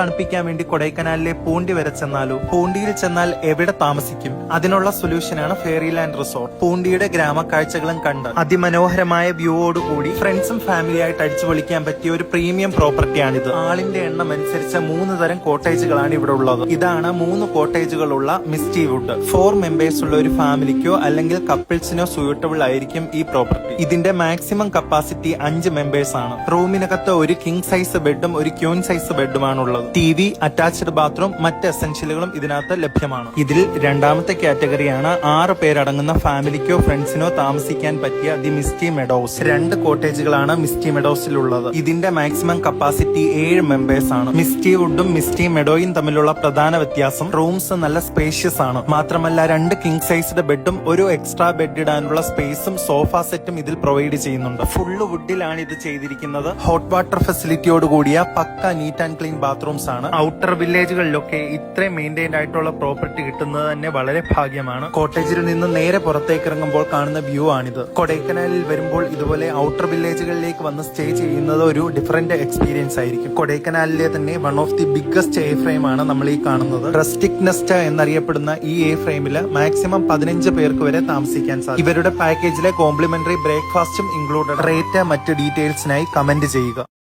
തണുപ്പിക്കാൻ വേണ്ടി കൊടൈക്കനാലിലെ പൂണ്ടി വരെ ചെന്നാലോ? പൂണ്ടിയിൽ ചെന്നാൽ എവിടെ താമസിക്കും? അതിനുള്ള സൊല്യൂഷനാണ് ഫെയറിലാൻഡ് റിസോർട്ട്. പൂണ്ടിയുടെ ഗ്രാമക്കാഴ്ചകളും കണ്ട് അതിമനോഹരമായ വ്യൂവോടുകൂടി ഫ്രണ്ട്സും ഫാമിലിയായിട്ട് അടിച്ചു പൊളിക്കാൻ പറ്റിയ ഒരു പ്രീമിയം പ്രോപ്പർട്ടിയാണിത്. ആളിന്റെ എണ്ണം അനുസരിച്ച 3 തരം കോട്ടേജുകളാണ് ഇവിടെ ഉള്ളത്. ഇതാണ് 3 കോട്ടേജുകളുള്ള മിസ്റ്റി വുഡ്. 4 മെമ്പേഴ്സ് ഉള്ള ഒരു ഫാമിലിക്കോ അല്ലെങ്കിൽ കപ്പിൾസിനോ സ്യൂട്ടബിൾ ആയിരിക്കും ഈ പ്രോപ്പർട്ടി. ഇതിന്റെ മാക്സിമം കപ്പാസിറ്റി 5 മെമ്പേഴ്സ് ആണ്. റൂമിനകത്ത് ഒരു കിങ് സൈസ് ബെഡും ഒരു ക്യൂൻ സൈസ് ബെഡുമാണുള്ളത്. TV, അറ്റാച്ച്ഡ് ബാത്റൂം, മറ്റ് എസെൻഷ്യലുകളും ഇതിനകത്ത് ലഭ്യമാണ്. ഇതിൽ രണ്ടാമത്തെ കാറ്റഗറിയാണ് 6 പേരടങ്ങുന്ന ഫാമിലിക്കോ ഫ്രണ്ട്സിനോ താമസിക്കാൻ പറ്റിയ ദി മിസ്റ്റി മെഡോസ്. 2 കോട്ടേജുകളാണ് മിസ്റ്റി മെഡോസിലുള്ളത്. ഇതിന്റെ മാക്സിമം കപ്പാസിറ്റി 7 മെമ്പേഴ്സ് ആണ്. മിസ്റ്റി വുഡും മിസ്റ്റി മെഡോയും തമ്മിലുള്ള പ്രധാന വ്യത്യാസം റൂംസ് നല്ല സ്പേഷ്യസ് ആണ്. മാത്രമല്ല 2 കിങ് സൈസ്ഡ് ബെഡും ഒരു എക്സ്ട്രാ ബെഡ് ഇടാനുള്ള സ്പേസും സോഫ സെറ്റും ഇതിൽ പ്രൊവൈഡ് ചെയ്യുന്നുണ്ട്. ഫുള്ള് വുഡിലാണ് ഇത് ചെയ്തിരിക്കുന്നത്. ഹോട്ട് വാട്ടർ ഫെസിലിറ്റിയോട് കൂടിയ പക്ക നീറ്റ് ആൻഡ് ക്ലീൻ ബാത്റൂംസ് ആണ്. ഔട്ടർ വില്ലേജുകളിലൊക്കെ ഇത്രയും മെയിൻറ്റൈൻഡ് ആയിട്ടുള്ള പ്രോപ്പർട്ടി കിട്ടുന്നത് തന്നെ വളരെ ഭാഗ്യമാണ്. കോട്ടേജിൽ നിന്ന് നേരെ പുറത്തേക്ക് ഇറങ്ങുമ്പോൾ കാണുന്ന വ്യൂ ആണിത്. കൊടൈക്കനാലിൽ വരുമ്പോൾ ഇതുപോലെ ഔട്ടർ വില്ലേജുകളിലേക്ക് വന്ന് സ്റ്റേ ചെയ്യുന്നത് ഒരു ഡിഫറന്റ് എക്സ്പീരിയൻസ് ആയിരിക്കും. കൊടൈക്കനാലിലെ തന്നെ one of the biggest A frame ആണ് നമ്മൾ ഈ കാണുന്നത്. റസ്റ്റിക് നെസ്റ്റ് എന്നറിയപ്പെടുന്ന ഈ എ ഫ്രെയിമില് മാക്സിമം 15 പേർക്ക് വരെ താമസിക്കാൻ സാധിക്കും. ഇവരുടെ പാക്കേജിലെ കോംപ്ലിമെന്ററി ബ്രേക്ക്ഫാസ്റ്റും ഇൻക്ലൂഡഡ്. റേറ്റ് മറ്റ് ഡീറ്റെയിൽസിനായി കമന്റ് ചെയ്യുക.